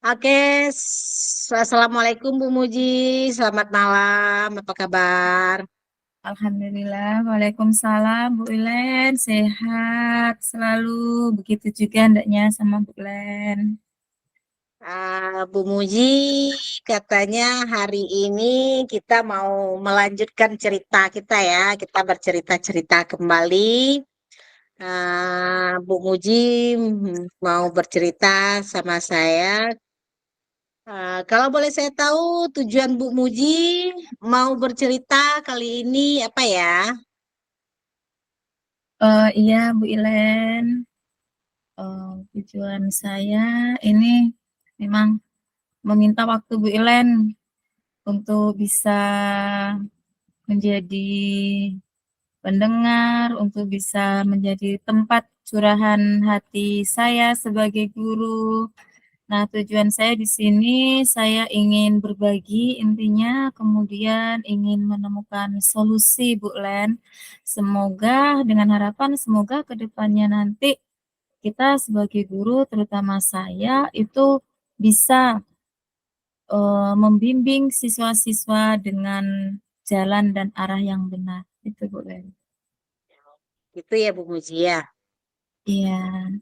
Oke, Assalamualaikum Bu Muji, selamat malam, apa kabar? Alhamdulillah, Waalaikumsalam Bu Ilen, sehat selalu, begitu juga ndaknya sama Bu Ilen. Bu Muji, katanya hari ini kita mau melanjutkan cerita kita ya, kita bercerita-cerita kembali. Bu Muji mau bercerita sama saya. Kalau boleh saya tahu tujuan Bu Muji mau bercerita kali ini apa ya? Iya Bu Ilen, tujuan saya ini memang meminta waktu Bu Ilen untuk bisa menjadi pendengar, untuk bisa menjadi tempat curahan hati saya sebagai guru. Nah, tujuan saya di sini saya ingin berbagi intinya, kemudian ingin menemukan solusi, Bu Len. Semoga dengan harapan semoga ke depannya nanti kita sebagai guru, terutama saya, itu bisa membimbing siswa-siswa dengan jalan dan arah yang benar. Itu, Bu Len. Itu ya Bu Muji ya. Iya,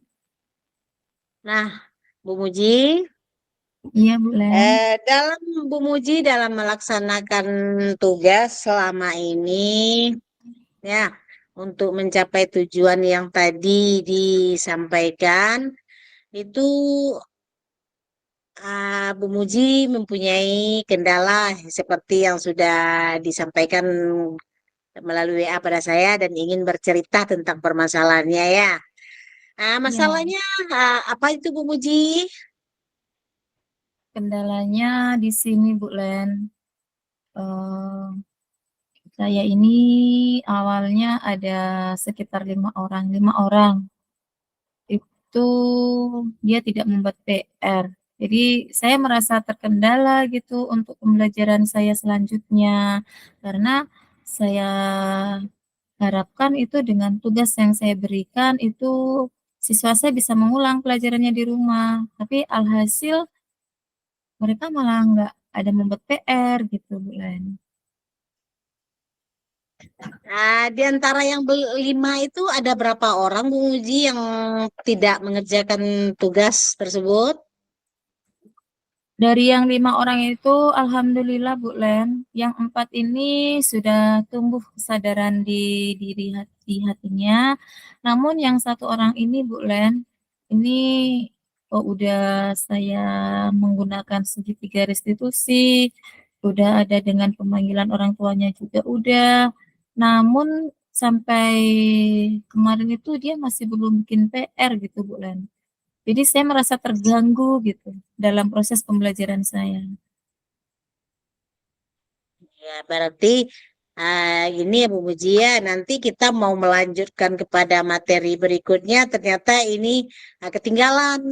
Nah, Bu Muji, iya Bu Len. dalam Bu Muji dalam melaksanakan tugas selama ini, ya, untuk mencapai tujuan yang tadi disampaikan, itu Bu Muji mempunyai kendala seperti yang sudah disampaikan melalui WA pada saya dan ingin bercerita tentang permasalahannya ya. Iya, Masalahnya apa itu Bu Muji? kendalanya di sini Bu Len. Eh, Saya ini awalnya ada sekitar 5 orang. 5 orang itu dia tidak membuat PR. Jadi saya merasa terkendala gitu untuk pembelajaran saya selanjutnya karena saya harapkan itu dengan tugas yang saya berikan itu siswa saya bisa mengulang pelajarannya di rumah. Tapi alhasil mereka malah nggak ada membuat PR gitu, Bu Len. Di antara yang lima itu ada berapa orang Bu Muji yang tidak mengerjakan tugas tersebut? Dari yang 5 orang itu, alhamdulillah Bu Len, yang 4 ini sudah tumbuh kesadaran di diri hatinya. Namun yang 1 orang ini Bu Len, ini udah saya menggunakan segitiga restitusi, udah ada dengan pemanggilan orang tuanya juga udah. Namun sampai kemarin itu dia masih belum bikin PR gitu Bu Len. Jadi saya merasa terganggu gitu dalam proses pembelajaran saya. Ya, berarti ini ya Bu Muji ya, nanti kita mau melanjutkan kepada materi berikutnya, ternyata ini ketinggalan.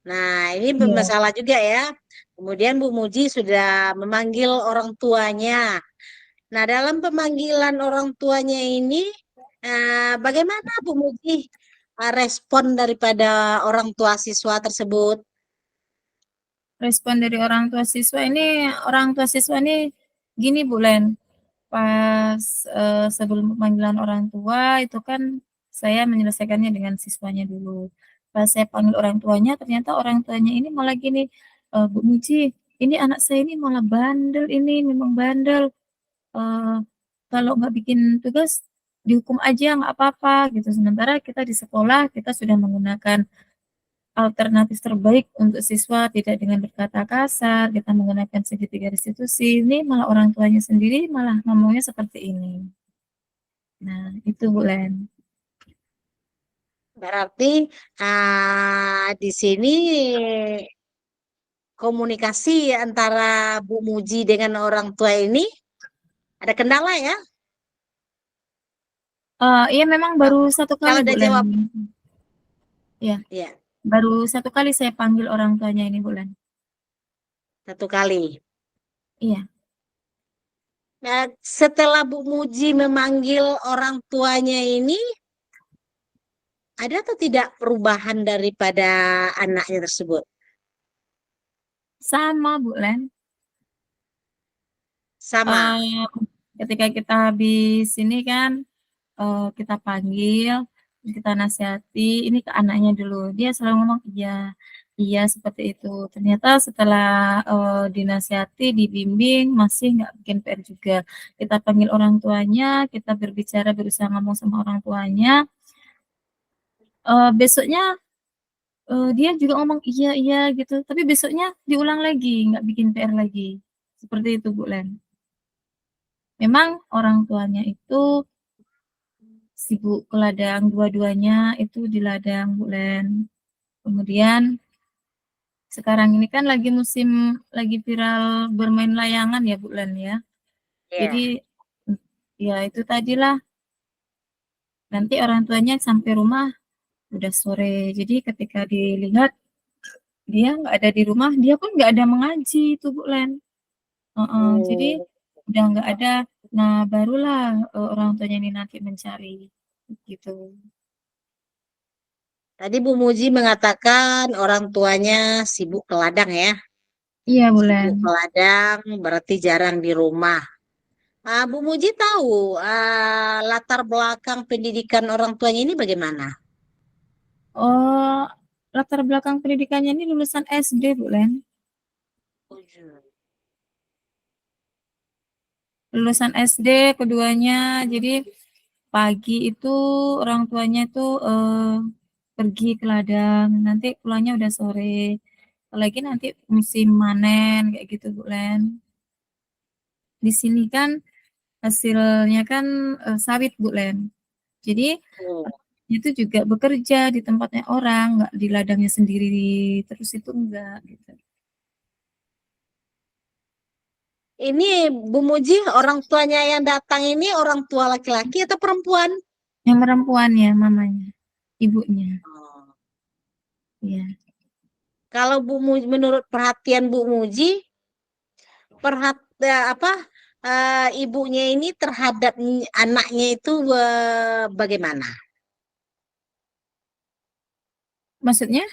Nah, ini Iya, bermasalah juga ya. Kemudian Bu Muji sudah memanggil orang tuanya. Nah, dalam pemanggilan orang tuanya ini, bagaimana Bu Muji respon daripada orang tua siswa tersebut? respon dari orang tua siswa ini gini Bu Len, pas sebelum pemanggilan orang tua itu kan saya menyelesaikannya dengan siswanya dulu. Pas saya panggil orang tuanya, ternyata orang tuanya ini malah gini, Bu Mici, ini anak saya ini malah bandel ini, memang bandel. Eh, Kalau nggak bikin tugas dihukum aja nggak apa-apa gitu. Sementara kita di sekolah kita sudah menggunakan alternatif terbaik untuk siswa tidak dengan berkata kasar, kita menggunakan segitiga restitusi. Ini malah orang tuanya sendiri malah ngomongnya seperti ini. Nah, itu Bu Len. Berarti di sini komunikasi antara Bu Muji dengan orang tua ini ada kendala ya? Iya memang Kalau baru 1 kali kalau Bu udah Len. jawab, Ya, ya, baru 1 kali saya panggil orang tuanya ini Bu Len. satu kali. Iya. Nah, setelah Bu Muji memanggil orang tuanya ini, ada atau tidak perubahan daripada anaknya tersebut? Sama, Bu Len. Sama. Eh, ketika kita habis ini kan, kita panggil, terus kita nasihati, ini ke anaknya dulu. Dia selalu ngomong, iya, iya seperti itu. Ternyata setelah dinasihati, dibimbing, masih nggak bikin PR juga. Kita panggil orang tuanya, kita berbicara, berusaha ngomong sama orang tuanya. Besoknya dia juga ngomong iya iya gitu, tapi besoknya diulang lagi, nggak bikin PR lagi. Seperti itu Bu Len. Memang orang tuanya itu sibuk ke ladang, dua-duanya itu di ladang Bu Len. Kemudian sekarang ini kan lagi musim, lagi viral bermain layangan ya Bu Len ya. Jadi Ya. ya itu tadilah, nanti orang tuanya sampai rumah udah sore. Jadi ketika dilihat dia nggak ada di rumah, dia pun nggak ada mengaji itu Bu Len. Jadi Hmm. udah nggak ada. Nah barulah orang tuanya ini nanti mencari gitu. Tadi Bu Muji mengatakan orang tuanya sibuk ke ladang ya. Iya Bu Sibuk Len. ke ladang berarti jarang di rumah. Bu Muji tahu latar belakang pendidikan orang tuanya ini bagaimana? Oh, latar belakang pendidikannya ini lulusan SD Bu Len. Lulusan SD keduanya. Jadi pagi itu orang tuanya itu pergi ke ladang, nanti pulangnya udah sore. Apalagi nanti musim panen kayak gitu Bu Len. Di sini kan hasilnya kan sawit Bu Len. Jadi Hmm. itu juga bekerja di tempatnya orang, nggak di ladangnya sendiri terus itu enggak gitu. Ini Bu Muji orang tuanya yang datang ini orang tua laki-laki atau perempuan? Yang perempuan ya mamanya, ibunya. Oh. Ya. Kalau Bu Muji, menurut perhatian Bu Muji, apa ibunya ini terhadap anaknya itu bagaimana? Maksudnya?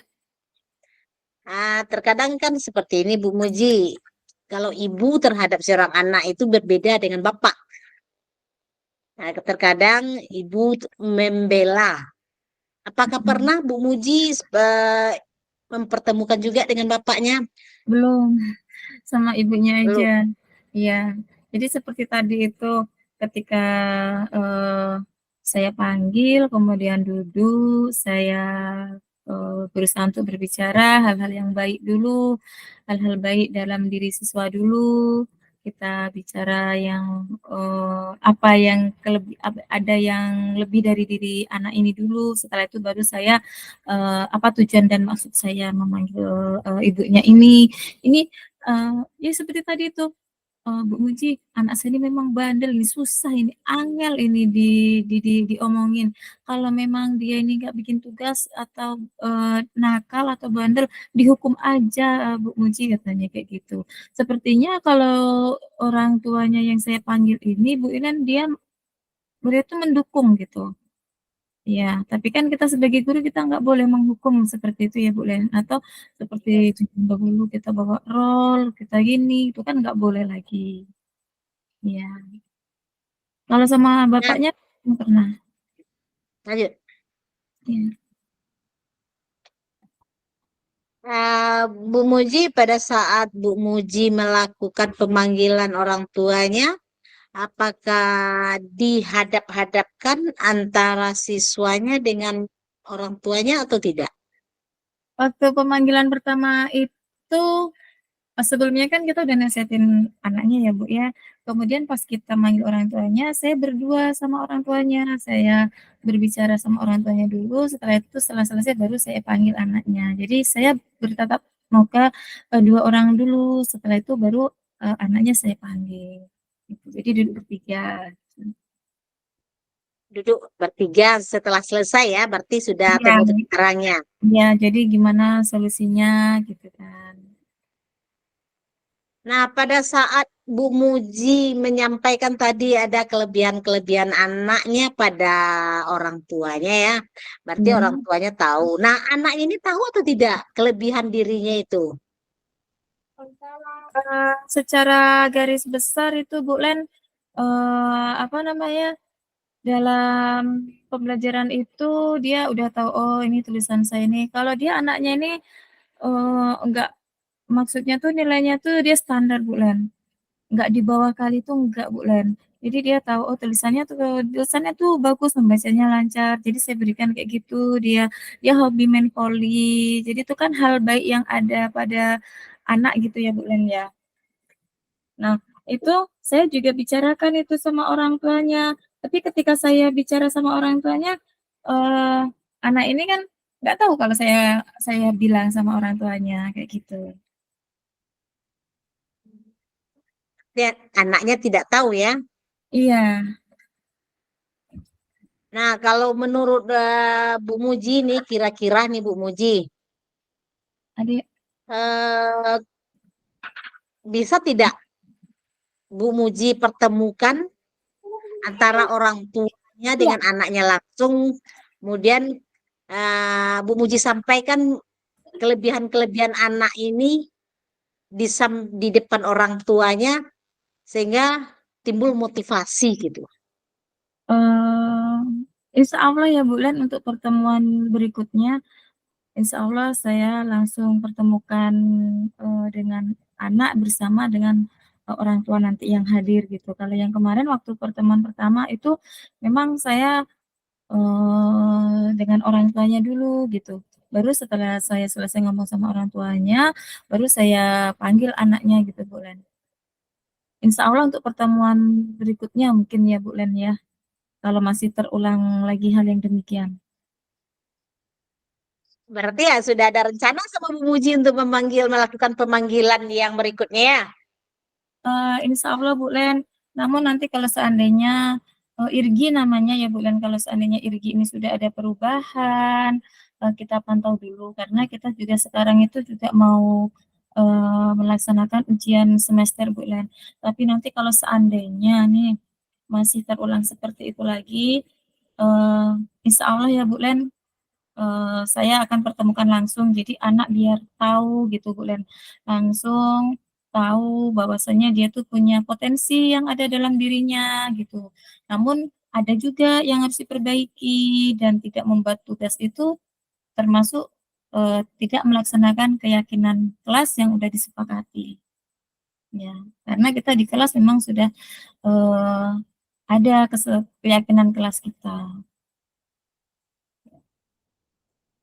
Terkadang kan seperti ini Bu Muji. Kalau ibu terhadap seorang anak itu berbeda dengan bapak. Nah, terkadang ibu membela. Apakah Mm, pernah Bu Muji mempertemukan juga dengan bapaknya? belum, sama ibunya aja. Belum. Iya. Jadi seperti tadi itu ketika eh, saya panggil, kemudian duduk, saya berusaha untuk berbicara hal-hal yang baik dulu, hal-hal baik dalam diri siswa dulu. Kita bicara yang apa yang ada yang lebih dari diri anak ini dulu. Setelah itu baru saya apa tujuan dan maksud saya memanggil ibunya ini. Ini ya seperti tadi itu, Bu Muji, anak saya ini memang bandel, ini susah, ini angel ini diomongin. Kalau memang dia ini nggak bikin tugas atau nakal atau bandel, dihukum aja, Bu Muji katanya kayak gitu. Sepertinya kalau orang tuanya yang saya panggil ini, Bu Inan, dia tuh mendukung gitu. Ya, tapi kan kita sebagai guru kita nggak boleh menghukum seperti itu ya Bu Len. Atau seperti Ya. zaman dahulu kita bawa roll, kita gini, itu kan nggak boleh lagi. Ya, kalau sama Nah, bapaknya belum pernah. lanjut. Ya. Bu Muji, pada saat Bu Muji melakukan pemanggilan orang tuanya, apakah dihadap-hadapkan antara siswanya dengan orang tuanya atau tidak? Waktu pemanggilan pertama itu, sebelumnya kan kita udah nasihatin anaknya ya Bu ya. Kemudian pas kita manggil orang tuanya, saya berdua sama orang tuanya. Saya berbicara sama orang tuanya dulu, setelah itu setelah selesai baru saya panggil anaknya. Jadi saya bertatap muka dua orang dulu, setelah itu baru anaknya saya panggil. Gitu. Jadi duduk bertiga. Duduk bertiga setelah selesai ya, berarti sudah Iya, temu titik terangnya. iya, jadi gimana solusinya gitu kan. Nah, pada saat Bu Muji menyampaikan tadi ada kelebihan-kelebihan anaknya pada orang tuanya ya, berarti Iya. orang tuanya tahu. Nah, anak ini tahu atau tidak kelebihan dirinya itu? Secara garis besar itu Bu Len, apa namanya, dalam pembelajaran itu dia udah tahu, oh ini tulisan saya ini. Kalau dia anaknya ini, enggak, maksudnya tuh nilainya tuh dia standar Bu Len, nggak di bawah kali tuh enggak Bu Len. Jadi dia tahu, oh tulisannya tuh bagus, membacanya lancar, jadi saya berikan kayak gitu. Dia hobi main voli, jadi itu kan hal baik yang ada pada anak gitu ya Bu Len ya. Nah, itu saya juga bicarakan itu sama orang tuanya. Tapi ketika saya bicara sama orang tuanya, eee, anak ini kan nggak tahu kalau saya bilang sama orang tuanya, kayak gitu. Dia, anaknya tidak tahu ya. Iya, Nah, kalau menurut Bu Muji nih, kira-kira nih Bu Muji, adik eh, bisa tidak Bu Muji pertemukan antara orang tuanya dengan anaknya langsung, kemudian Bu Muji sampaikan kelebihan-kelebihan anak ini di depan orang tuanya sehingga timbul motivasi gitu. eee, insyaallah ya Bu Len untuk pertemuan berikutnya, insyaallah saya langsung pertemukan, dengan anak bersama dengan, orang tua nanti yang hadir gitu. Kalau yang kemarin waktu pertemuan pertama itu memang saya dengan orang tuanya dulu gitu. Baru setelah saya selesai ngomong sama orang tuanya, baru saya panggil anaknya gitu, Bu Len. Insya Allah untuk pertemuan berikutnya mungkin ya, Bu Len ya, kalau masih terulang lagi hal yang demikian. Berarti ya sudah ada rencana sama Bu Muji untuk melakukan pemanggilan yang berikutnya ya. Insya Allah Bu Len, namun nanti kalau seandainya, Irgi namanya ya Bu Len, kalau seandainya Irgi ini sudah ada perubahan, kita pantau dulu karena kita juga sekarang itu juga mau, melaksanakan ujian semester Bu Len. Tapi nanti kalau seandainya nih masih terulang seperti itu lagi, insya Allah ya Bu Len, saya akan pertemukan langsung, jadi anak biar tahu gitu Bu Len, langsung tahu bahwasanya dia tuh punya potensi yang ada dalam dirinya gitu. Namun ada juga yang harus diperbaiki dan tidak membuat tugas itu termasuk, tidak melaksanakan keyakinan kelas yang udah disepakati. Ya, karena kita di kelas memang sudah, eee, ada keyakinan kelas kita.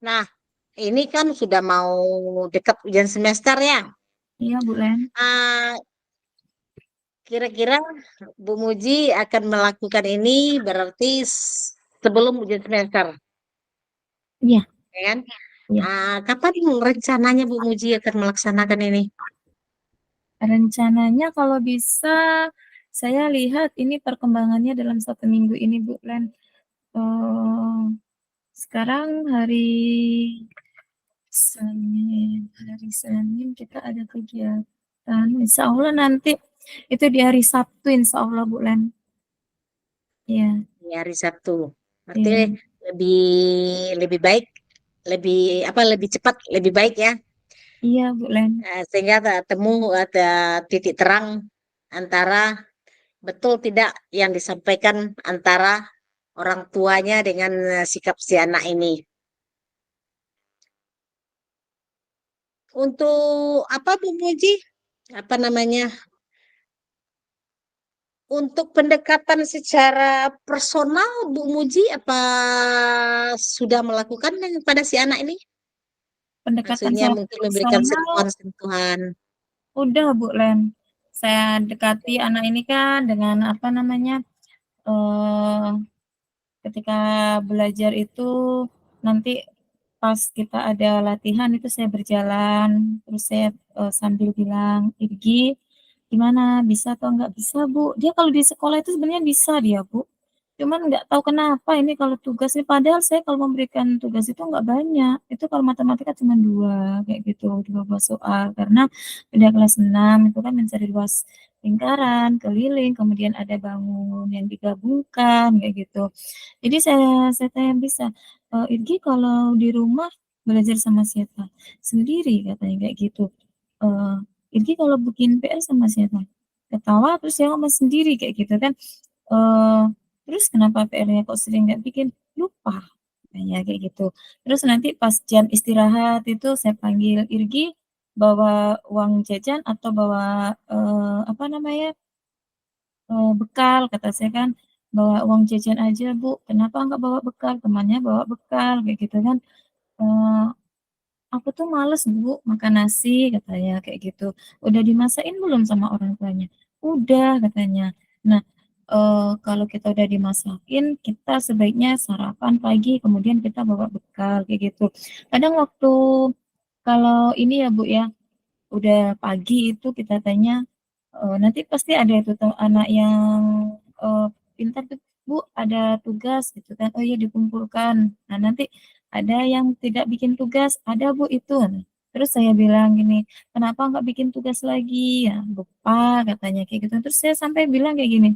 Nah, ini kan sudah mau dekat ujian semester ya. Iya Bu Len. Ah, kira-kira Bu Muji akan melakukan ini berarti sebelum ujian semester, Iya ya kan? iya. Kapan rencananya Bu Muji akan melaksanakan ini? Rencananya kalau bisa saya lihat ini perkembangannya dalam 1 minggu ini, Bu Len. Sekarang hari Senin kita ada kegiatan, insya Allah nanti itu di hari Sabtu insya Allah, Bu Len. Iya Di hari Sabtu. Berarti iya lebih lebih baik, lebih cepat, lebih baik ya. iya, Bu Len. Sehingga temu ada titik terang antara betul tidak yang disampaikan antara orang tuanya dengan sikap si anak ini. Untuk apa Bu Muji? Apa namanya? Untuk pendekatan secara personal, Bu Muji apa sudah melakukan pada si anak ini? Pendekatan Maksudnya saya mungkin memberikan personal sentuhan-sentuhan. udah, Bu Len. Saya dekati anak ini kan dengan apa namanya, eee ketika belajar itu nanti pas kita ada latihan itu saya berjalan, terus saya, sambil bilang, "Irgi, gimana bisa atau nggak bisa, Bu?" Dia kalau di sekolah itu sebenarnya bisa dia, Bu. Cuman nggak tahu kenapa ini kalau tugasnya padahal saya kalau memberikan tugas itu nggak banyak, itu kalau matematika cuma 2 kayak gitu, 2 buah soal. Karena udah kelas 6 itu kan mencari luas lingkaran, keliling, kemudian ada bangun yang digabungkan kayak gitu. Jadi saya tanya bisa, "Irgi kalau di rumah belajar sama siapa?" "Sendiri," katanya kayak gitu. Irgi kalau bikin PR sama siapa? Ketawa terus ya sama sendiri kayak gitu kan. Terus kenapa PR-nya kok sering nggak bikin? Lupa. Kayak gitu. Terus nanti pas jam istirahat itu saya panggil Irgi, bawa uang jajan atau bawa apa namanya bekal, kata saya kan, bawa uang jajan aja Bu, kenapa nggak bawa bekal? Temannya bawa bekal kayak gitu kan. Eh, aku tuh males Bu makan nasi katanya kayak gitu. Udah dimasain belum sama orang tuanya? Udah katanya. Nah, kalau kita udah dimasakin, kita sebaiknya sarapan pagi, kemudian kita bawa bekal kayak gitu. Kadang waktu kalau ini ya Bu ya, udah pagi itu kita tanya, nanti pasti ada itu anak yang uh, pintar tuh, Bu, ada tugas gitu kan. Oh iya dikumpulkan. Nah, nanti ada yang tidak bikin tugas, ada Bu itu. Nah, terus saya bilang gini, kenapa nggak bikin tugas lagi? Ya, lupa katanya kayak gitu. Terus saya sampai bilang kayak gini,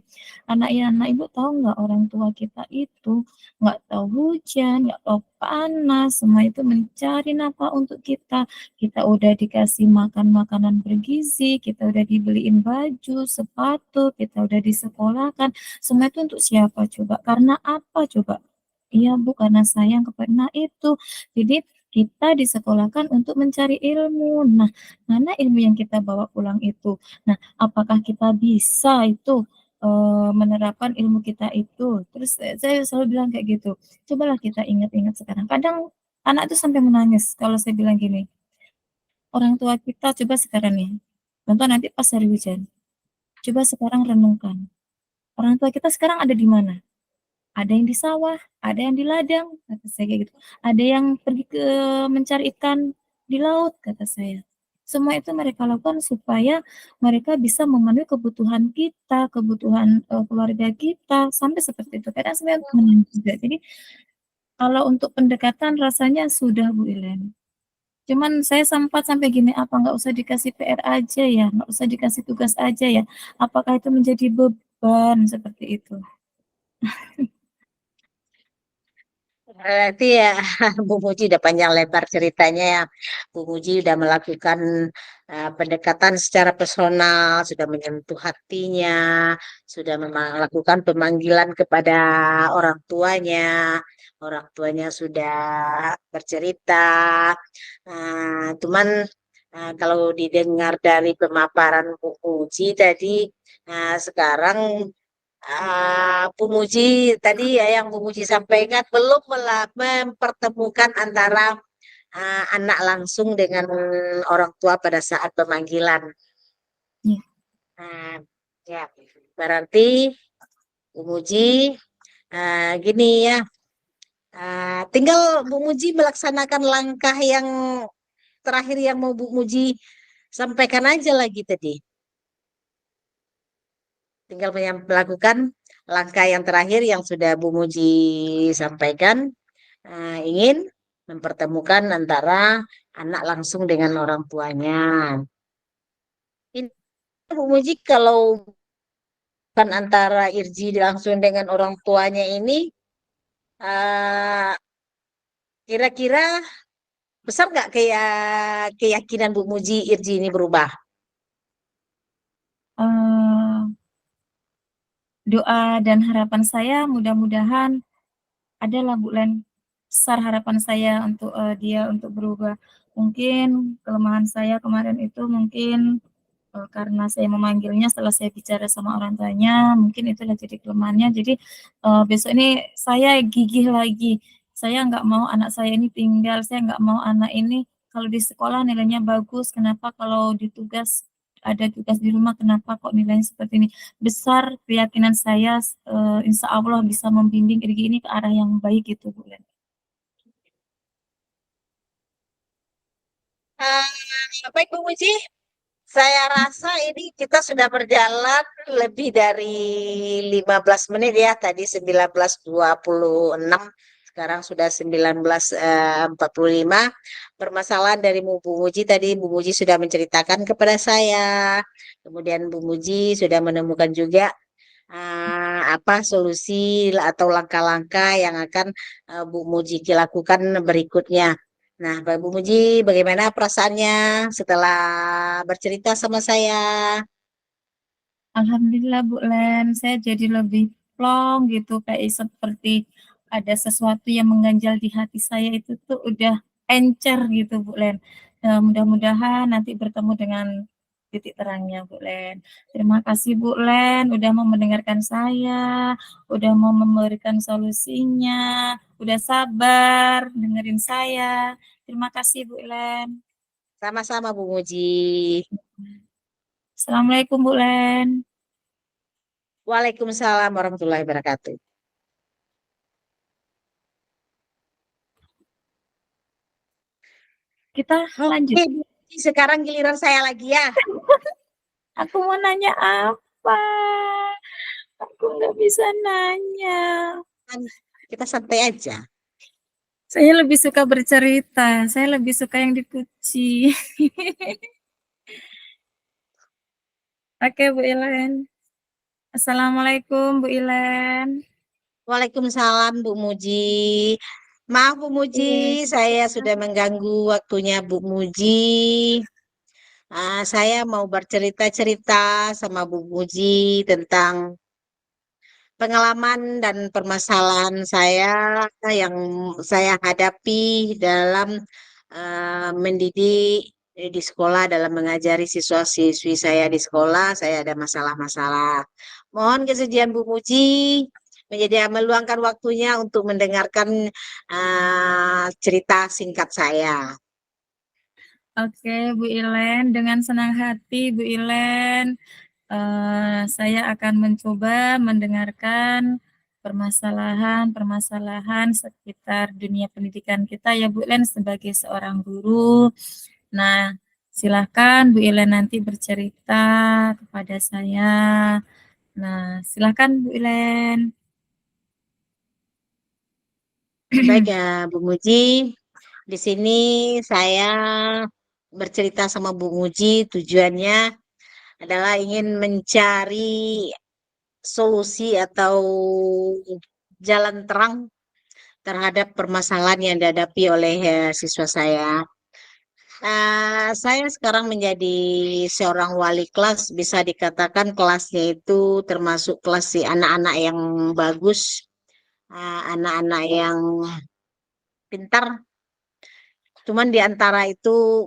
anak Ibu tahu nggak orang tua kita itu nggak tahu hujan, nggak tahu panas, semua itu mencari nafkah untuk kita. Kita udah dikasih makan makanan bergizi, kita udah dibeliin baju, sepatu, kita udah disekolahkan. Semua itu untuk siapa coba? Karena apa coba? Iya Bu, karena sayang kepada itu. Jadi kita disekolahkan untuk mencari ilmu. Nah, mana ilmu yang kita bawa pulang itu? Nah, apakah kita bisa itu menerapkan ilmu kita itu? Terus saya selalu bilang kayak gitu. Cobalah kita ingat-ingat sekarang. Kadang anak itu sampai menangis kalau saya bilang gini, orang tua kita coba sekarang nih, contoh nanti pas hari hujan, coba sekarang renungkan. Orang tua kita sekarang ada di mana? Ada yang di sawah, ada yang di ladang, kata saya kayak gitu. Ada yang pergi ke mencari ikan di laut, kata saya. Semua itu mereka lakukan supaya mereka bisa memenuhi kebutuhan kita, kebutuhan keluarga kita, sampai seperti itu. Kadang sebenarnya menangis juga. Jadi kalau untuk pendekatan rasanya sudah Bu Ilen. Cuman saya sempat sampai gini, apa nggak usah dikasih PR aja ya, nggak usah dikasih tugas aja ya. Apakah itu menjadi beban seperti itu? Berarti ya Bu Muji udah panjang lebar ceritanya ya. Bu Muji udah melakukan pendekatan secara personal, sudah menyentuh hatinya, sudah melakukan pemanggilan kepada orang tuanya. Orang tuanya sudah bercerita. Cuman kalau didengar dari pemaparan Bu Muji tadi, sekarang Bu Muji tadi ya yang Bu Muji sampaikan belum mempertemukan antara anak langsung dengan orang tua pada saat pemanggilan. Ya. Nah, ya, berarti Bu Muji gini ya, tinggal Bu Muji melaksanakan langkah yang terakhir yang mau Bu Muji sampaikan aja lagi tadi. Tinggal melakukan langkah yang terakhir yang sudah Bu Muji sampaikan, ingin mempertemukan antara anak langsung dengan orang tuanya. Ini Bu Muji kalau bukan antara Irji langsung dengan orang tuanya ini, eh, kira-kira besar nggak kayak keyakinan Bu Muji Irji ini berubah? Eh, doa dan harapan saya mudah-mudahan adalah Bu Len, besar harapan saya untuk dia untuk berubah. Mungkin kelemahan saya kemarin itu mungkin karena saya memanggilnya setelah saya bicara sama orang tuanya, mungkin itulah jadi kelemahannya. Jadi besok ini saya gigih lagi. Saya nggak mau anak saya ini tinggal. Saya nggak mau anak ini kalau di sekolah nilainya bagus. Kenapa kalau di tugas ada tugas di rumah, kenapa kok nilainya seperti ini? Besar keyakinan saya, insya Allah bisa membimbing Irgi ini ke arah yang baik gitu, Bu Len. Baik Bu Muji, saya rasa ini kita sudah berjalan lebih dari 15 menit ya. Tadi 19:26, sekarang sudah 19:45. Permasalahan dari Bu Muji tadi, Bu Muji sudah menceritakan kepada saya. Kemudian Bu Muji sudah menemukan juga apa solusi atau langkah-langkah yang akan Bu Muji lakukan berikutnya. Nah, Bu Muji, bagaimana perasaannya setelah bercerita sama saya? Alhamdulillah Bu Len, saya jadi lebih plong gitu, kayak seperti ada sesuatu yang mengganjal di hati saya itu tuh udah encer gitu Bu Len. Mudah-mudahan nanti bertemu dengan titik terangnya Bu Len. Terima kasih Bu Len udah mau mendengarkan saya, udah mau memberikan solusinya, udah sabar dengerin saya. Terima kasih Bu Len. Sama-sama Bu Muji. Assalamualaikum Bu Len. Waalaikumsalam warahmatullahi wabarakatuh. Kita lanjut. Oke, Bu Muji, sekarang giliran saya lagi ya. Aku mau nanya apa? Aku nggak bisa nanya. Kita santai aja. Saya lebih suka bercerita. Saya lebih suka yang dipuji. Oke, Bu Ilen. Assalamualaikum, Bu Ilen. Waalaikumsalam Bu Muji. Maaf Bu Muji, saya sudah mengganggu waktunya Bu Muji. Saya mau bercerita-cerita sama Bu Muji tentang pengalaman dan permasalahan saya yang saya hadapi dalam mendidik di sekolah, dalam mengajari siswa-siswi saya di sekolah. Saya ada masalah-masalah. Mohon kesediaan Bu Muji meluangkan waktunya untuk mendengarkan cerita singkat saya. Oke, Bu Ilen. Dengan senang hati, Bu Ilen. Saya akan mencoba mendengarkan permasalahan-permasalahan sekitar dunia pendidikan kita ya Bu Ilen sebagai seorang guru. Nah, silakan Bu Ilen nanti bercerita kepada saya. Nah, silakan Bu Ilen. Baik ya Bu Muji, di sini saya bercerita sama Bu Muji tujuannya adalah ingin mencari solusi atau jalan terang terhadap permasalahan yang dihadapi oleh siswa saya. Saya sekarang menjadi seorang wali kelas, bisa dikatakan kelasnya itu termasuk kelas si anak-anak yang bagus, anak-anak yang pintar. Cuman di antara itu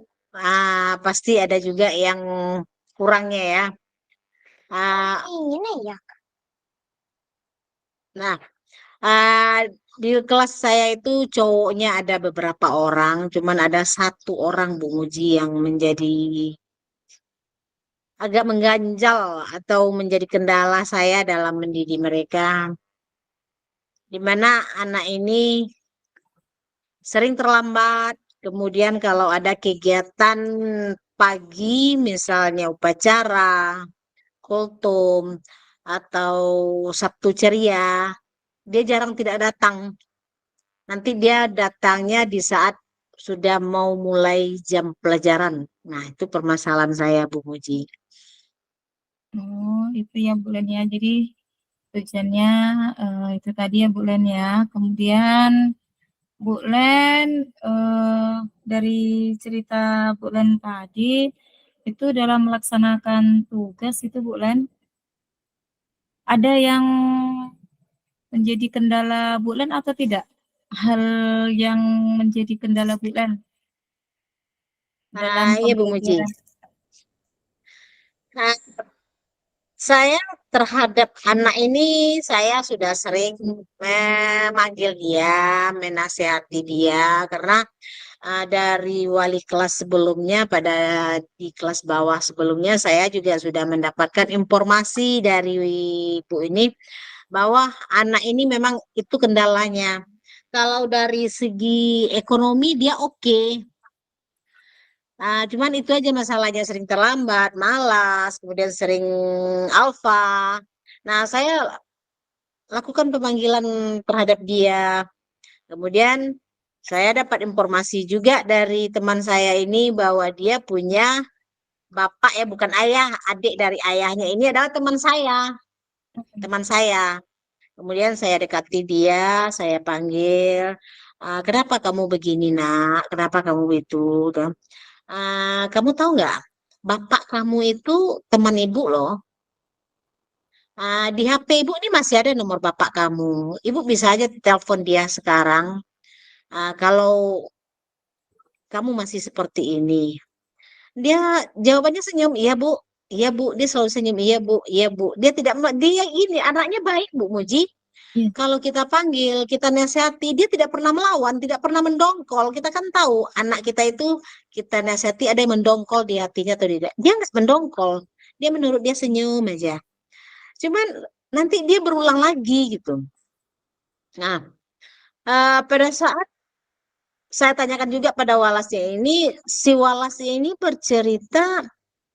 pasti ada juga yang kurangnya ya. Ini ya. Nah, ah, di kelas saya itu cowoknya ada beberapa orang, cuman ada satu orang Bu Muji yang menjadi agak mengganjal atau menjadi kendala saya dalam mendidik mereka, di mana anak ini sering terlambat. Kemudian kalau ada kegiatan pagi, misalnya upacara, kultum, atau Sabtu ceria, dia jarang tidak datang. Nanti dia datangnya di saat sudah mau mulai jam pelajaran. Nah, itu permasalahan saya, Bu Muji. Oh, itu ya Bu Len ya. Jadi tujuannya itu tadi ya Bu Len ya. Kemudian Bu Len, dari cerita Bu Len tadi, itu dalam melaksanakan tugas itu Bu Len, ada yang menjadi kendala Bu Len atau tidak? Hal yang menjadi kendala Bu Len dalam Iya, Bu Muji. pembelajaran. Nah, saya terhadap anak ini, saya sudah sering memanggil dia, menasehati dia, karena dari wali kelas sebelumnya pada di kelas bawah sebelumnya saya juga sudah mendapatkan informasi dari ibu ini bahwa anak ini memang itu kendalanya. Kalau dari segi ekonomi dia oke. Cuman itu aja masalahnya sering terlambat, malas, kemudian sering alfa. Nah, saya lakukan pemanggilan terhadap dia. Kemudian saya dapat informasi juga dari teman saya ini bahwa dia punya bapak ya, bukan ayah, adik dari ayahnya ini adalah teman saya, teman saya. Kemudian saya dekati dia, saya panggil, Kenapa kamu begini nak? Kenapa kamu itu? Kan? Kamu tahu nggak? Bapak kamu itu teman ibu loh. Di HP ibu ini masih ada nomor bapak kamu. Ibu bisa aja telepon dia sekarang. Kalau kamu masih seperti ini. Dia jawabannya senyum, iya Bu, iya Bu. Dia selalu senyum, iya Bu, iya Bu. Dia tidak, dia ini anaknya baik Bu Muji. Iya, Kalau kita panggil, kita nasihati, dia tidak pernah melawan, tidak pernah mendongkol. Kita kan tahu anak kita itu kita nasihati ada yang mendongkol di hatinya atau tidak. Dia nggak mendongkol. Dia menurut dia senyum aja. Cuman nanti dia berulang lagi gitu. Nah, pada saat saya tanyakan juga pada Walasnya ini, si Walasnya ini bercerita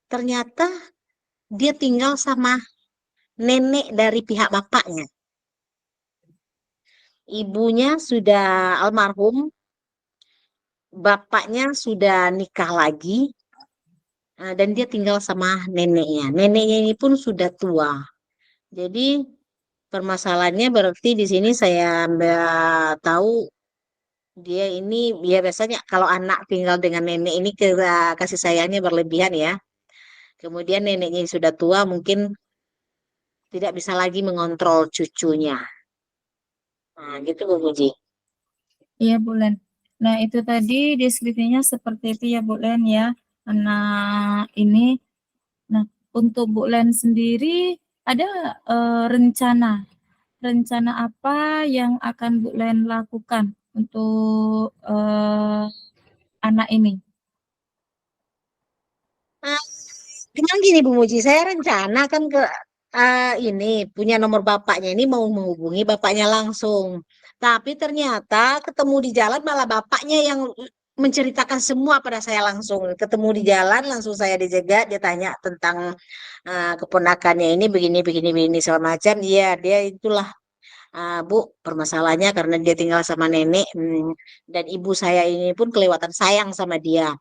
ternyata dia tinggal sama nenek dari pihak bapaknya. Ibunya sudah almarhum, bapaknya sudah nikah lagi, dan dia tinggal sama neneknya. Neneknya ini pun sudah tua. Jadi permasalahannya berarti di sini saya tahu dia ini ya biasanya kalau anak tinggal dengan nenek ini kasih sayangnya berlebihan ya. Kemudian neneknya yang sudah tua mungkin tidak bisa lagi mengontrol cucunya. Nah, gitu Bu Puji. iya Bu Len. Nah, itu tadi deskripsinya seperti itu ya Bu Len ya. Anak ini. Nah, untuk Bu Len sendiri ada rencana rencana apa yang akan Bu Len lakukan untuk anak ini? Ah, Cuman gini Bu Muji, saya rencana kan ke ini punya nomor bapaknya ini mau menghubungi bapaknya langsung. Tapi ternyata ketemu di jalan malah bapaknya yang menceritakan semua pada saya langsung. Ketemu di jalan langsung saya dijegat, dia tanya tentang keponakannya ini begini begini begini segala macam. Iya, dia itulah Bu, permasalahannya karena dia tinggal sama nenek dan ibu saya ini pun kelewatan sayang sama dia.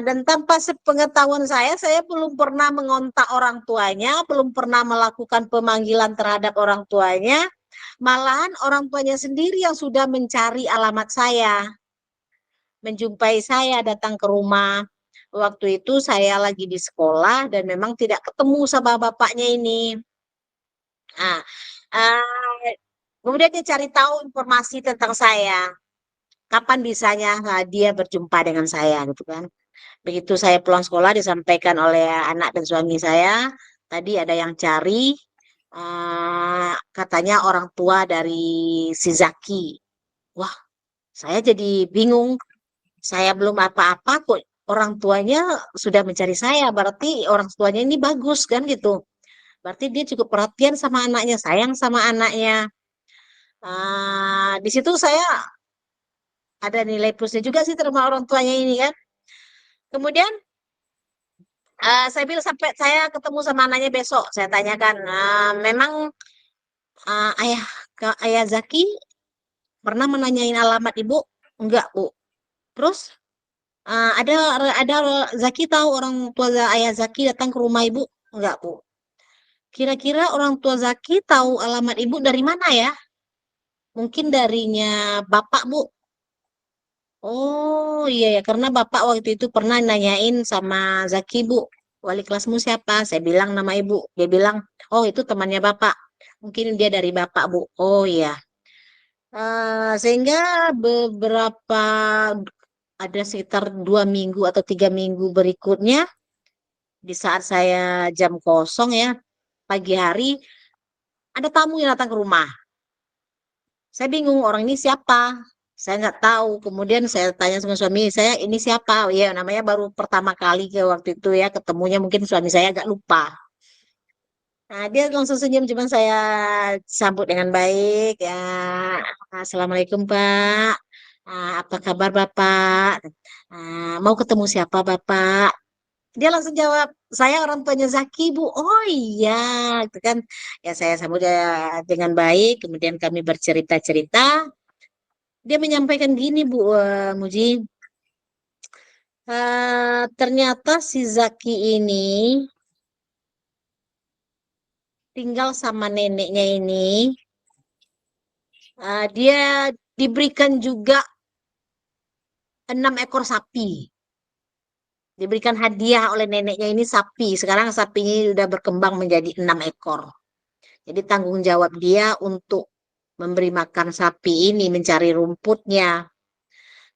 Dan tanpa sepengetahuan saya belum pernah mengontak orang tuanya, belum pernah melakukan pemanggilan terhadap orang tuanya. Malahan orang tuanya sendiri yang sudah mencari alamat saya, menjumpai saya datang ke rumah. Waktu itu saya lagi di sekolah dan memang tidak ketemu sama bapaknya ini. Nah, uh, kemudian dia cari tahu informasi tentang saya. Kapan bisanya dia berjumpa dengan saya gitu kan. Begitu saya pulang sekolah disampaikan oleh anak dan suami saya, tadi ada yang cari, katanya orang tua dari si Zaki. Wah, saya jadi bingung. Saya belum apa-apa kok orang tuanya sudah mencari saya. Berarti orang tuanya ini bagus kan gitu. Berarti dia cukup perhatian sama anaknya, sayang sama anaknya. Di situ saya ada nilai plusnya juga sih terima orang tuanya ini kan. Kemudian saya bilang sampai saya ketemu sama anaknya besok, saya tanyakan, memang ayah ayah Zaki pernah menanyain alamat ibu? Enggak Bu. Terus ada Zaki tahu orang tua ayah Zaki datang ke rumah ibu? Enggak Bu. Kira-kira orang tua Zaki tahu alamat ibu dari mana ya? Mungkin darinya bapak Bu. Oh iya ya, karena bapak waktu itu pernah nanyain sama Zaki Bu, wali kelasmu siapa? Saya bilang nama ibu. Dia bilang, oh itu temannya bapak. Mungkin dia dari bapak Bu. Oh iya. Sehingga beberapa ada sekitar 2 minggu atau 3 minggu berikutnya, di saat saya jam kosong ya, pagi hari, ada tamu yang datang ke rumah. Saya bingung orang ini siapa. Saya nggak tahu. Kemudian saya tanya sama suami saya, ini siapa? Oh, ya, namanya baru pertama kali ke waktu itu ya ketemunya mungkin suami saya agak lupa. Nah, dia langsung senyum, cuman saya sambut dengan baik. Ya, Assalamualaikum Pak. Apa kabar Bapak? Mau ketemu siapa Bapak? Dia langsung jawab, saya orang tuanya Zaki Bu. Oh iya, gitu kan. Ya saya sambut dia dengan baik. Kemudian kami bercerita-cerita. Dia menyampaikan gini Bu Muji, ternyata si Zaki ini tinggal sama neneknya ini. Dia diberikan juga 6 ekor sapi. Diberikan hadiah oleh neneknya ini sapi. Sekarang sapinya sudah berkembang menjadi 6 ekor. Jadi tanggung jawab dia untuk memberi makan sapi ini, mencari rumputnya.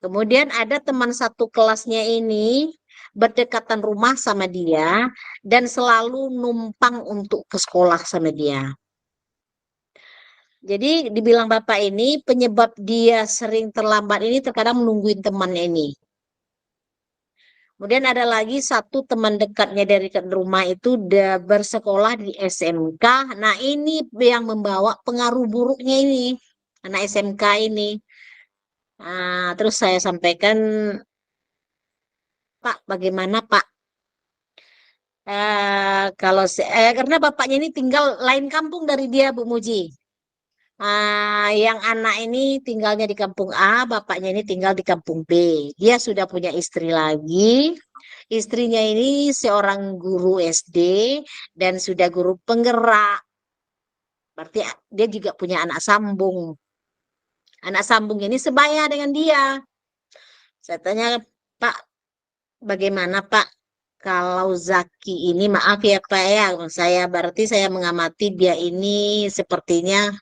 Kemudian ada teman satu kelasnya ini berdekatan rumah sama dia dan selalu numpang untuk ke sekolah sama dia. Jadi dibilang bapak ini penyebab dia sering terlambat ini terkadang menungguin temannya ini. Kemudian ada lagi satu teman dekatnya dari rumah itu udah bersekolah di SMK. Nah ini yang membawa pengaruh buruknya ini, anak SMK ini. Nah, terus saya sampaikan, Pak, bagaimana Pak? Karena bapaknya ini tinggal lain kampung dari dia, Bu Muji. Yang anak ini tinggalnya di kampung A, bapaknya ini tinggal di kampung B. Dia sudah punya istri lagi. Istrinya ini seorang guru SD dan sudah guru penggerak. Berarti dia juga punya anak sambung. Anak sambung ini sebaya dengan dia. Saya tanya, Pak, bagaimana Pak? Kalau Zaki ini, maaf ya Pak ya, saya mengamati dia ini sepertinya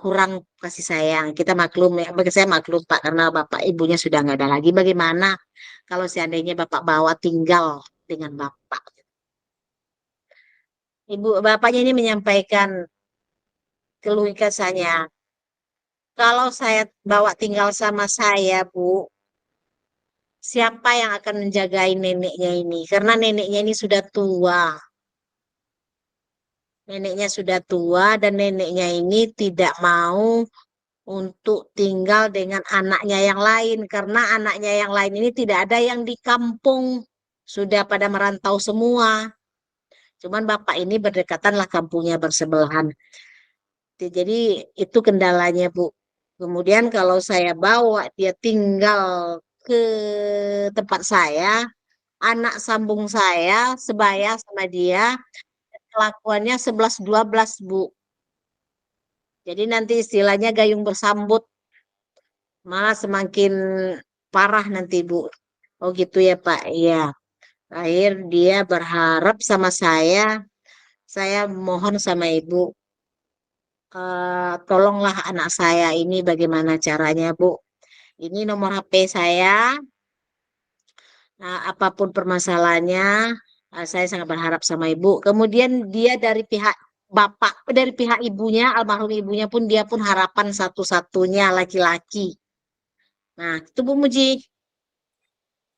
kurang kasih sayang. Kita maklum ya, bagi saya maklum Pak, karena bapak ibunya sudah nggak ada lagi. Bagaimana kalau seandainya bapak bawa tinggal dengan bapak? Bapaknya ini menyampaikan keluh kesahnya. Kalau saya bawa tinggal sama saya, Bu, siapa yang akan menjagai neneknya ini? Karena neneknya ini sudah tua. Neneknya sudah tua dan neneknya ini tidak mau untuk tinggal dengan anaknya yang lain karena anaknya yang lain ini tidak ada yang di kampung, sudah pada merantau semua. Cuman bapak ini berdekatan lah kampungnya bersebelahan. Jadi itu kendalanya, Bu. Kemudian kalau saya bawa dia tinggal ke tempat saya, anak sambung saya sebaya sama dia, kelakuannya 11-12, Bu. Jadi nanti istilahnya gayung bersambut, malah semakin parah nanti, Bu. Oh gitu ya, Pak. Iya. Akhir dia berharap sama saya mohon sama Ibu, tolonglah anak saya ini bagaimana caranya, Bu. Ini nomor HP saya. Nah, apapun permasalahannya, saya sangat berharap sama Ibu. Kemudian dia dari pihak bapak, dari pihak ibunya, almarhum ibunya pun dia pun harapan satu-satunya laki-laki. Nah, itu Bu Muji.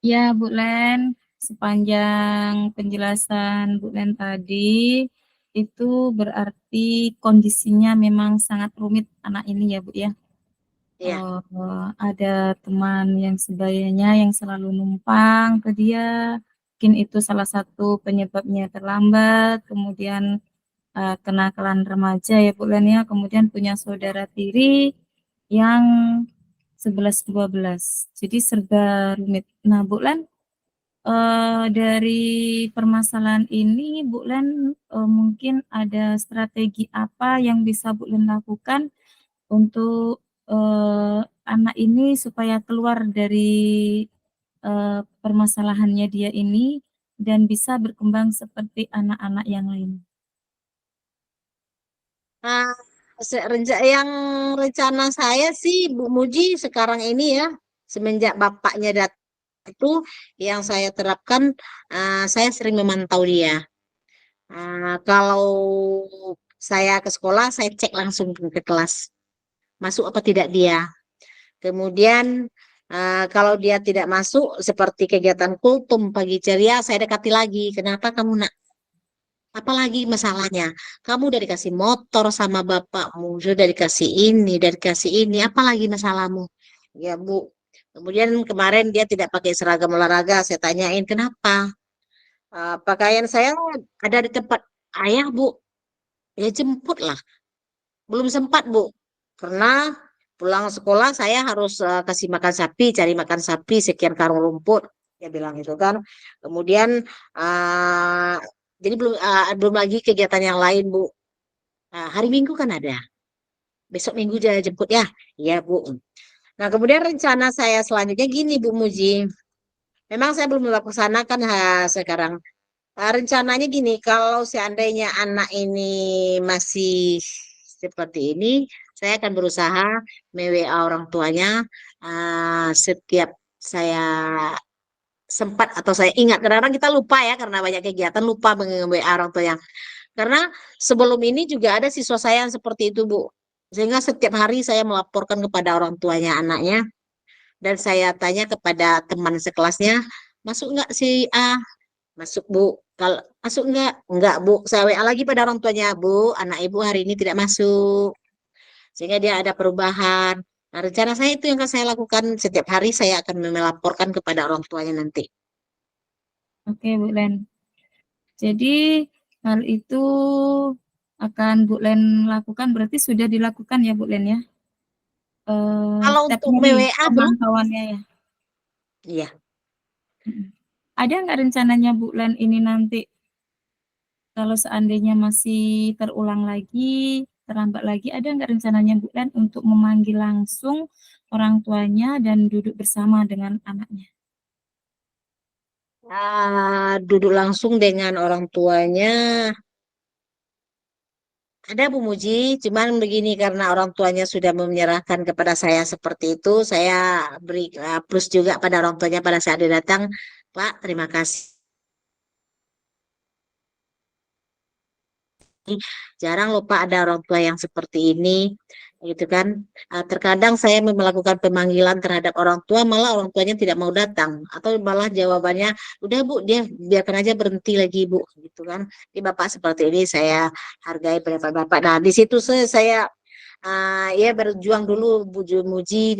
Ya, Bu Len, sepanjang penjelasan Bu Len tadi, itu berarti kondisinya memang sangat rumit anak ini ya, Bu ya. Ya. Ada teman yang sebayanya yang selalu numpang ke dia, mungkin itu salah satu penyebabnya terlambat, kemudian kenakalan remaja ya Bu Len ya, kemudian punya saudara tiri yang 11-12. Jadi serba rumit. Nah, Bu Len, dari permasalahan ini Bu Len mungkin ada strategi apa yang bisa Bu Len lakukan untuk anak ini supaya keluar dari permasalahannya dia ini dan bisa berkembang seperti anak-anak yang lain. Nah, yang rencana saya sih Bu Muji sekarang ini ya, semenjak bapaknya datang itu yang saya terapkan, saya sering memantau dia. Kalau saya ke sekolah, saya cek langsung ke kelas, masuk apa tidak dia. Kemudian kalau dia tidak masuk, seperti kegiatan kultum pagi ceria, saya dekati lagi. Kenapa kamu nak? Apalagi masalahnya? Kamu udah dikasih motor sama bapakmu, sudah dikasih ini, dari kasih ini, apalagi masalahmu? Ya Bu. Kemudian kemarin dia tidak pakai seragam olahraga, saya tanyain kenapa? Pakaian saya ada di tempat ayah Bu. Ya jemput lah. Belum sempat Bu. Karena pulang sekolah saya harus kasih makan sapi, cari makan sapi sekian karung rumput. Dia bilang itu kan. Kemudian uh, jadi belum lagi kegiatan yang lain Bu. Hari Minggu kan ada. besok minggu dia jemput ya. Iya Bu. Nah kemudian rencana saya selanjutnya gini Bu Muji. Memang saya belum melaksanakan sekarang. Rencananya gini, kalau seandainya anak ini masih seperti ini, saya akan berusaha me-WA orang tuanya setiap saya sempat atau saya ingat. Kadang-kadang kita lupa ya karena banyak kegiatan lupa me-WA orang tuanya. Karena sebelum ini juga ada siswa saya yang seperti itu, Bu. Sehingga setiap hari saya melaporkan kepada orang tuanya anaknya dan saya tanya kepada teman sekelasnya, masuk nggak si A? Masuk Bu. Kalau masuk enggak Bu. Saya WA lagi pada orang tuanya, Bu, anak ibu hari ini tidak masuk. Sehingga dia ada perubahan. Nah, rencana saya itu yang akan saya lakukan setiap hari saya akan melaporkan kepada orang tuanya nanti. Oke, Bu Len. Jadi hal itu akan Bu Len lakukan, berarti sudah dilakukan ya Bu Len ya? Kalau Setiap untuk hari MWA belum? pemantauannya ya? Iya. Ada nggak rencananya Bu Len ini nanti kalau seandainya masih terulang lagi, terlambat lagi, ada nggak rencananya Bu Len untuk memanggil langsung orang tuanya dan duduk bersama dengan anaknya? Duduk langsung dengan orang tuanya. Ada Bu Muji, cuman begini karena orang tuanya sudah menyerahkan kepada saya seperti itu, saya beri plus juga pada orang tuanya pada saat dia datang, Pak, terima kasih. Jarang lupa ada orang tua yang seperti ini, gitu kan. Terkadang saya melakukan pemanggilan terhadap orang tua, malah orang tuanya tidak mau datang, atau malah jawabannya, udah Bu, dia biarkan aja berhenti lagi Bu, gitu kan. Di Bapak seperti ini saya hargai pendapat Bapak. Nah, di situ saya ya berjuang dulu Bu Muji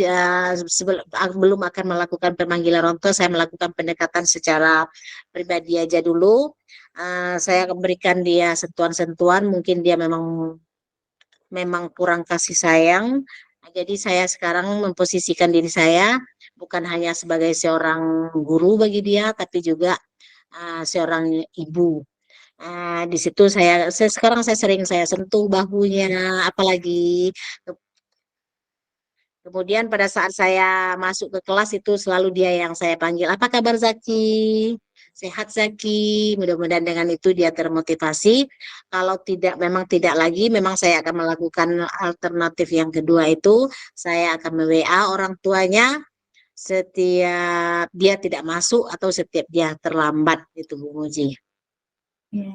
belum akan melakukan pemanggilan orang tua, saya melakukan pendekatan secara pribadi aja dulu. Saya akan berikan dia sentuhan-sentuhan, mungkin dia memang memang kurang kasih sayang. Nah, jadi saya sekarang memposisikan diri saya bukan hanya sebagai seorang guru bagi dia, tapi juga seorang ibu. Di situ saya sekarang saya sering saya sentuh bahunya, apalagi kemudian pada saat saya masuk ke kelas itu selalu dia yang saya panggil, apa kabar Zaki? Sehat Zaki. Mudah-mudahan dengan itu dia termotivasi. Kalau tidak, memang tidak lagi, memang saya akan melakukan alternatif yang kedua itu, saya akan me-WA orang tuanya setiap dia tidak masuk atau setiap dia terlambat itu Bu Muji. Ya.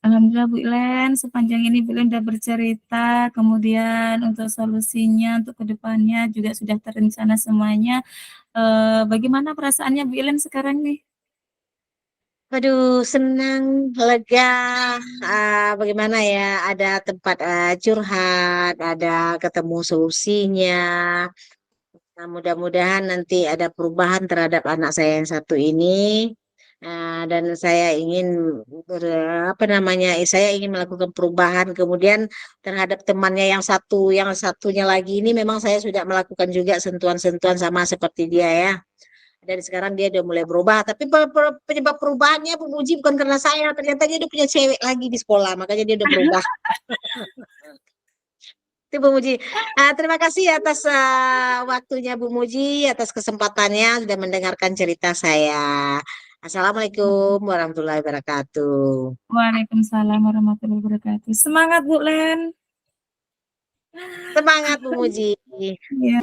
Alhamdulillah Bu Len, sepanjang ini Bu Len sudah bercerita, kemudian untuk solusinya, untuk kedepannya juga sudah terencana semuanya. Bagaimana perasaannya Bu Len sekarang nih? Aduh, senang, lega, bagaimana ya, ada tempat curhat, ada ketemu solusinya. Nah, mudah-mudahan nanti ada perubahan terhadap anak saya yang satu ini. Dan saya ingin apa namanya? Saya ingin melakukan perubahan. Kemudian terhadap temannya yang satunya lagi ini memang saya sudah melakukan juga sentuhan-sentuhan sama seperti dia ya. Dan sekarang dia udah mulai berubah. Tapi penyebab perubahannya Bu Muji bukan karena saya. Ternyata dia udah punya cewek lagi di sekolah. Makanya dia udah berubah. Itu Bu Muji. Terima kasih atas waktunya Bu Muji, atas kesempatannya sudah mendengarkan cerita saya. Assalamualaikum warahmatullahi wabarakatuh. Waalaikumsalam warahmatullahi wabarakatuh. Semangat Bu Len. Semangat Bu Muji. Ya.